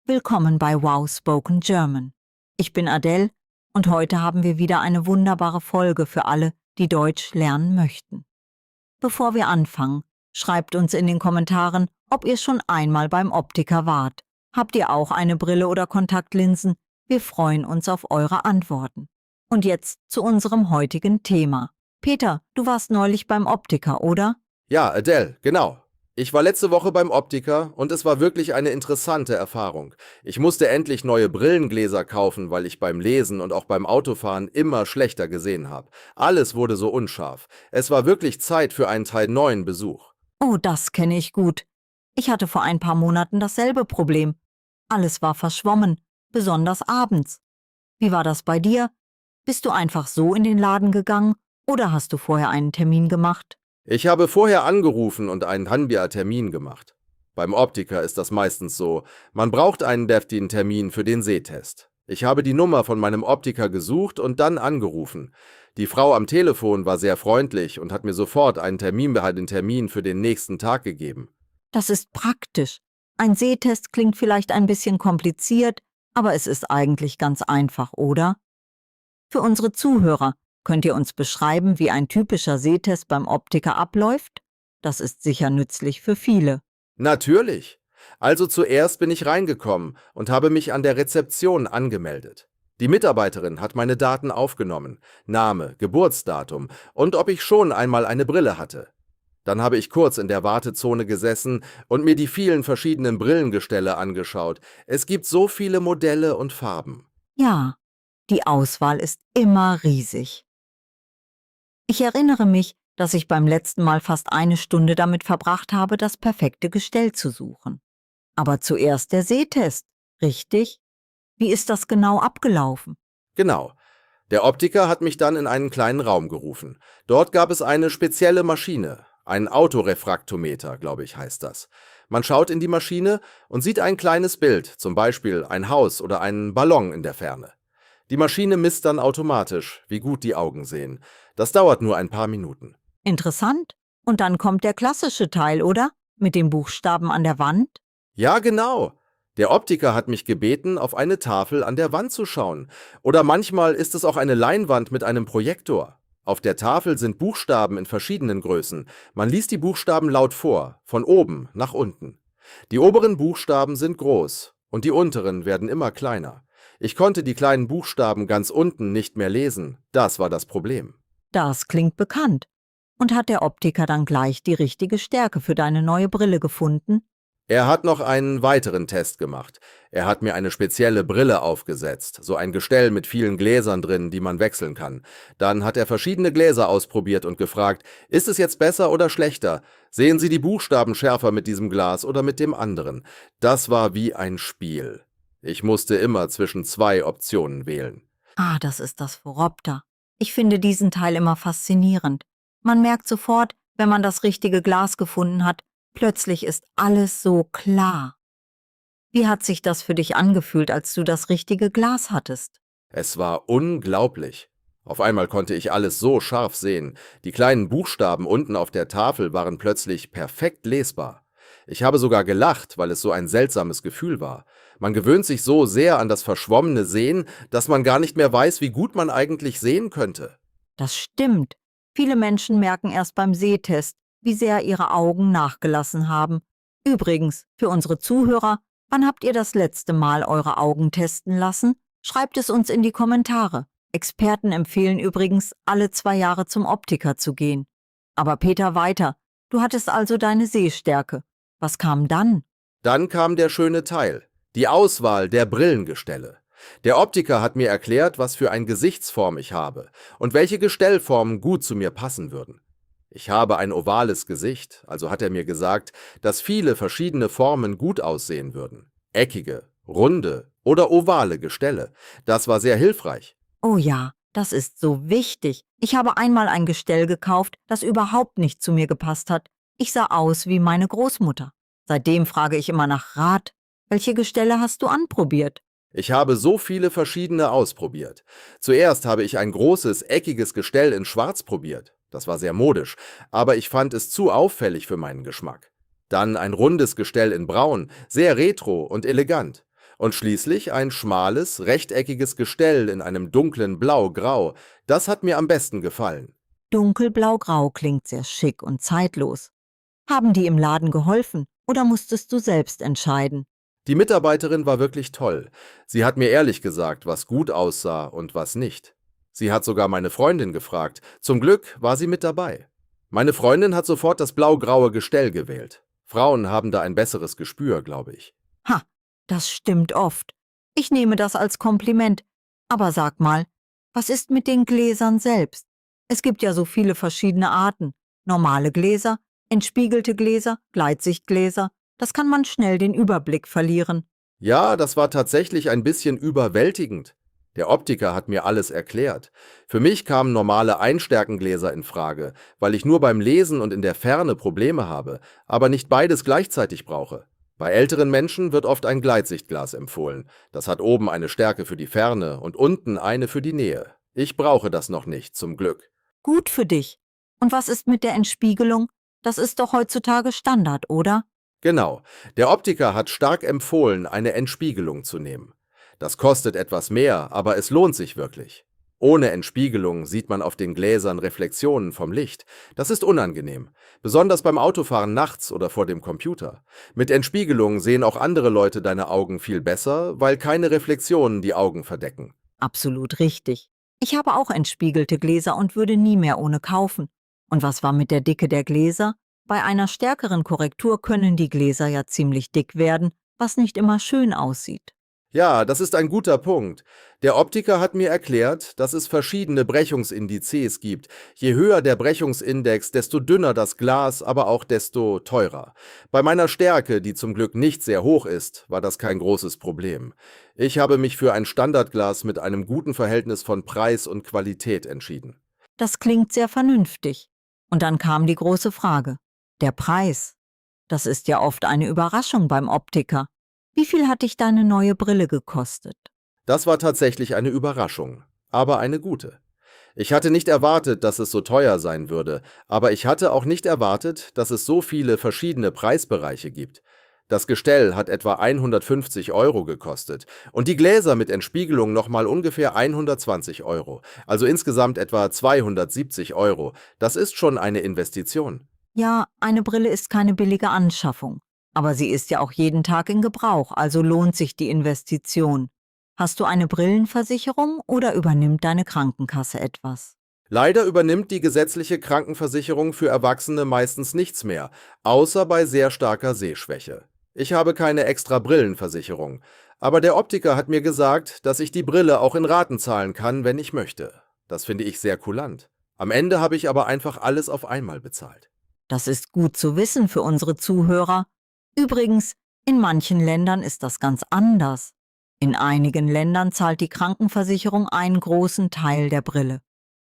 Willkommen bei Wow Spoken German. Ich bin Adele und heute haben wir wieder eine wunderbare Folge für alle, die Deutsch lernen möchten. Bevor wir anfangen, schreibt uns in den Kommentaren, ob ihr schon einmal beim Optiker wart. Habt ihr auch eine Brille oder Kontaktlinsen? Wir freuen uns auf eure Antworten. Und jetzt zu unserem heutigen Thema. Peter, du warst neulich beim Optiker, oder? Ja, Adele, genau. Ich war letzte Woche beim Optiker und es war wirklich eine interessante Erfahrung. Ich musste endlich neue Brillengläser kaufen, weil ich beim Lesen und auch beim Autofahren immer schlechter gesehen habe. Alles wurde so unscharf. Es war wirklich Zeit für einen Teil neuen Besuch. Oh, das kenne ich gut. Ich hatte vor ein paar Monaten dasselbe Problem. Alles war verschwommen, besonders abends. Wie war das bei dir? Bist du einfach so in den Laden gegangen oder hast du vorher einen Termin gemacht? Ich habe vorher angerufen und einen Hanbia-Termin gemacht. Beim Optiker ist das meistens so. Man braucht einen deftigen Termin für den Sehtest. Ich habe die Nummer von meinem Optiker gesucht und dann angerufen. Die Frau am Telefon war sehr freundlich und hat mir sofort einen Termin für den nächsten Tag gegeben. Das ist praktisch. Ein Sehtest klingt vielleicht ein bisschen kompliziert, aber es ist eigentlich ganz einfach, oder? Für unsere Zuhörer, könnt ihr uns beschreiben, wie ein typischer Sehtest beim Optiker abläuft? Das ist sicher nützlich für viele. Natürlich. Also zuerst bin ich reingekommen und habe mich an der Rezeption angemeldet. Die Mitarbeiterin hat meine Daten aufgenommen, Name, Geburtsdatum und ob ich schon einmal eine Brille hatte. Dann habe ich kurz in der Wartezone gesessen und mir die vielen verschiedenen Brillengestelle angeschaut. Es gibt so viele Modelle und Farben. Ja, die Auswahl ist immer riesig. Ich erinnere mich, dass ich beim letzten Mal fast eine Stunde damit verbracht habe, das perfekte Gestell zu suchen. Aber zuerst der Sehtest, richtig? Wie ist das genau abgelaufen? Genau. Der Optiker hat mich dann in einen kleinen Raum gerufen. Dort gab es eine spezielle Maschine, ein Autorefraktometer, glaube ich, heißt das. Man schaut in die Maschine und sieht ein kleines Bild, zum Beispiel ein Haus oder einen Ballon in der Ferne. Die Maschine misst dann automatisch, wie gut die Augen sehen. Das dauert nur ein paar Minuten. Interessant. Und dann kommt der klassische Teil, oder? Mit den Buchstaben an der Wand? Ja, genau. Der Optiker hat mich gebeten, auf eine Tafel an der Wand zu schauen. Oder manchmal ist es auch eine Leinwand mit einem Projektor. Auf der Tafel sind Buchstaben in verschiedenen Größen. Man liest die Buchstaben laut vor, von oben nach unten. Die oberen Buchstaben sind groß und die unteren werden immer kleiner. Ich konnte die kleinen Buchstaben ganz unten nicht mehr lesen. Das war das Problem. Das klingt bekannt. Und hat der Optiker dann gleich die richtige Stärke für deine neue Brille gefunden? Er hat noch einen weiteren Test gemacht. Er hat mir eine spezielle Brille aufgesetzt, so ein Gestell mit vielen Gläsern drin, die man wechseln kann. Dann hat er verschiedene Gläser ausprobiert und gefragt, ist es jetzt besser oder schlechter? Sehen Sie die Buchstaben schärfer mit diesem Glas oder mit dem anderen? Das war wie ein Spiel. Ich musste immer zwischen zwei Optionen wählen. Ah, das ist das Voropter. Ich finde diesen Teil immer faszinierend. Man merkt sofort, wenn man das richtige Glas gefunden hat, plötzlich ist alles so klar. Wie hat sich das für dich angefühlt, als du das richtige Glas hattest? Es war unglaublich. Auf einmal konnte ich alles so scharf sehen. Die kleinen Buchstaben unten auf der Tafel waren plötzlich perfekt lesbar. Ich habe sogar gelacht, weil es so ein seltsames Gefühl war. Man gewöhnt sich so sehr an das verschwommene Sehen, dass man gar nicht mehr weiß, wie gut man eigentlich sehen könnte. Das stimmt. Viele Menschen merken erst beim Sehtest, wie sehr ihre Augen nachgelassen haben. Übrigens, für unsere Zuhörer, wann habt ihr das letzte Mal eure Augen testen lassen? Schreibt es uns in die Kommentare. Experten empfehlen übrigens, alle 2 Jahre zum Optiker zu gehen. Aber Peter, weiter. Du hattest also deine Sehstärke. Was kam dann? Dann kam der schöne Teil, die Auswahl der Brillengestelle. Der Optiker hat mir erklärt, was für eine Gesichtsform ich habe und welche Gestellformen gut zu mir passen würden. Ich habe ein ovales Gesicht, also hat er mir gesagt, dass viele verschiedene Formen gut aussehen würden. Eckige, runde oder ovale Gestelle. Das war sehr hilfreich. Oh ja, das ist so wichtig. Ich habe einmal ein Gestell gekauft, das überhaupt nicht zu mir gepasst hat. Ich sah aus wie meine Großmutter. Seitdem frage ich immer nach Rat. Welche Gestelle hast du anprobiert? Ich habe so viele verschiedene ausprobiert. Zuerst habe ich ein großes, eckiges Gestell in Schwarz probiert. Das war sehr modisch, aber ich fand es zu auffällig für meinen Geschmack. Dann ein rundes Gestell in Braun, sehr retro und elegant. Und schließlich ein schmales, rechteckiges Gestell in einem dunklen Blau-Grau. Das hat mir am besten gefallen. Dunkelblau-grau klingt sehr schick und zeitlos. Haben die im Laden geholfen oder musstest du selbst entscheiden? Die Mitarbeiterin war wirklich toll. Sie hat mir ehrlich gesagt, was gut aussah und was nicht. Sie hat sogar meine Freundin gefragt. Zum Glück war sie mit dabei. Meine Freundin hat sofort das blau-graue Gestell gewählt. Frauen haben da ein besseres Gespür, glaube ich. Ha, das stimmt oft. Ich nehme das als Kompliment. Aber sag mal, was ist mit den Gläsern selbst? Es gibt ja so viele verschiedene Arten. Normale Gläser, entspiegelte Gläser, Gleitsichtgläser. Das kann man schnell den Überblick verlieren. Ja, das war tatsächlich ein bisschen überwältigend. Der Optiker hat mir alles erklärt. Für mich kamen normale Einstärkengläser in Frage, weil ich nur beim Lesen und in der Ferne Probleme habe, aber nicht beides gleichzeitig brauche. Bei älteren Menschen wird oft ein Gleitsichtglas empfohlen. Das hat oben eine Stärke für die Ferne und unten eine für die Nähe. Ich brauche das noch nicht, zum Glück. Gut für dich. Und was ist mit der Entspiegelung? Das ist doch heutzutage Standard, oder? Genau, der Optiker hat stark empfohlen, eine Entspiegelung zu nehmen. Das kostet etwas mehr, aber es lohnt sich wirklich. Ohne Entspiegelung sieht man auf den Gläsern Reflexionen vom Licht. Das ist unangenehm, besonders beim Autofahren nachts oder vor dem Computer. Mit Entspiegelung sehen auch andere Leute deine Augen viel besser, weil keine Reflexionen die Augen verdecken. Absolut richtig. Ich habe auch entspiegelte Gläser und würde nie mehr ohne kaufen. Und was war mit der Dicke der Gläser? Bei einer stärkeren Korrektur können die Gläser ja ziemlich dick werden, was nicht immer schön aussieht. Ja, das ist ein guter Punkt. Der Optiker hat mir erklärt, dass es verschiedene Brechungsindizes gibt. Je höher der Brechungsindex, desto dünner das Glas, aber auch desto teurer. Bei meiner Stärke, die zum Glück nicht sehr hoch ist, war das kein großes Problem. Ich habe mich für ein Standardglas mit einem guten Verhältnis von Preis und Qualität entschieden. Das klingt sehr vernünftig. Und dann kam die große Frage. Der Preis. Das ist ja oft eine Überraschung beim Optiker. Wie viel hat dich deine neue Brille gekostet? Das war tatsächlich eine Überraschung, aber eine gute. Ich hatte nicht erwartet, dass es so teuer sein würde, aber ich hatte auch nicht erwartet, dass es so viele verschiedene Preisbereiche gibt. Das Gestell hat etwa 150 Euro gekostet und die Gläser mit Entspiegelung nochmal ungefähr 120 Euro, also insgesamt etwa 270 Euro. Das ist schon eine Investition. Ja, eine Brille ist keine billige Anschaffung. Aber sie ist ja auch jeden Tag in Gebrauch, also lohnt sich die Investition. Hast du eine Brillenversicherung oder übernimmt deine Krankenkasse etwas? Leider übernimmt die gesetzliche Krankenversicherung für Erwachsene meistens nichts mehr, außer bei sehr starker Sehschwäche. Ich habe keine extra Brillenversicherung, aber der Optiker hat mir gesagt, dass ich die Brille auch in Raten zahlen kann, wenn ich möchte. Das finde ich sehr kulant. Am Ende habe ich aber einfach alles auf einmal bezahlt. Das ist gut zu wissen für unsere Zuhörer. Übrigens, in manchen Ländern ist das ganz anders. In einigen Ländern zahlt die Krankenversicherung einen großen Teil der Brille.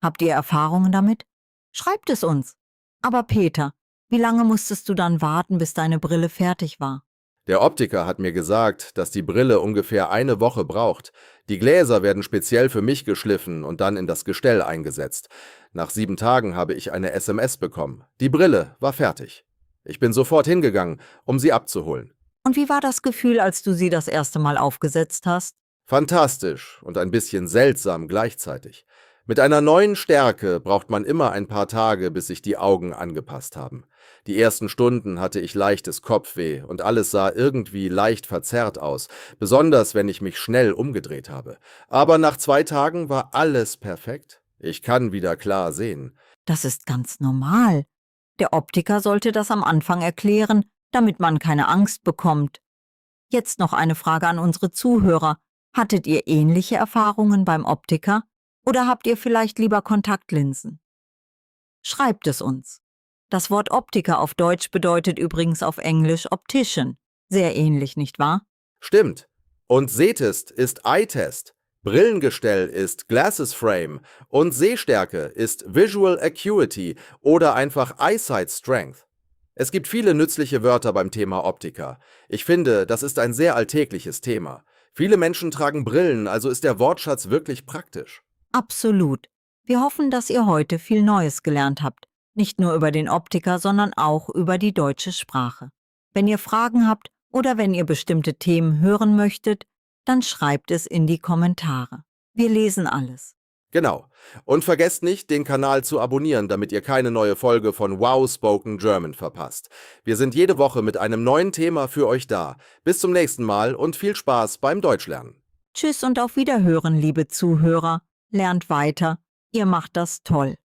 Habt ihr Erfahrungen damit? Schreibt es uns. Aber Peter, wie lange musstest du dann warten, bis deine Brille fertig war? Der Optiker hat mir gesagt, dass die Brille ungefähr eine Woche braucht. Die Gläser werden speziell für mich geschliffen und dann in das Gestell eingesetzt. Nach 7 Tagen habe ich eine SMS bekommen. Die Brille war fertig. Ich bin sofort hingegangen, um sie abzuholen. Und wie war das Gefühl, als du sie das erste Mal aufgesetzt hast? Fantastisch und ein bisschen seltsam gleichzeitig. Mit einer neuen Stärke braucht man immer ein paar Tage, bis sich die Augen angepasst haben. Die ersten Stunden hatte ich leichtes Kopfweh und alles sah irgendwie leicht verzerrt aus, besonders wenn ich mich schnell umgedreht habe. Aber nach 2 Tagen war alles perfekt. Ich kann wieder klar sehen. Das ist ganz normal. Der Optiker sollte das am Anfang erklären, damit man keine Angst bekommt. Jetzt noch eine Frage an unsere Zuhörer. Hattet ihr ähnliche Erfahrungen beim Optiker oder habt ihr vielleicht lieber Kontaktlinsen? Schreibt es uns. Das Wort Optiker auf Deutsch bedeutet übrigens auf Englisch Optician. Sehr ähnlich, nicht wahr? Stimmt. Und Sehtest ist Eye-Test. Brillengestell ist Glasses Frame und Sehstärke ist Visual Acuity oder einfach Eyesight Strength. Es gibt viele nützliche Wörter beim Thema Optiker. Ich finde, das ist ein sehr alltägliches Thema. Viele Menschen tragen Brillen, also ist der Wortschatz wirklich praktisch. Absolut. Wir hoffen, dass ihr heute viel Neues gelernt habt. Nicht nur über den Optiker, sondern auch über die deutsche Sprache. Wenn ihr Fragen habt oder wenn ihr bestimmte Themen hören möchtet, Dann schreibt es in die Kommentare. Wir lesen alles. Genau. Und vergesst nicht, den Kanal zu abonnieren, damit ihr keine neue Folge von Wow Spoken German verpasst. Wir sind jede Woche mit einem neuen Thema für euch da. Bis zum nächsten Mal und viel Spaß beim Deutschlernen. Tschüss und auf Wiederhören, liebe Zuhörer. Lernt weiter. Ihr macht das toll.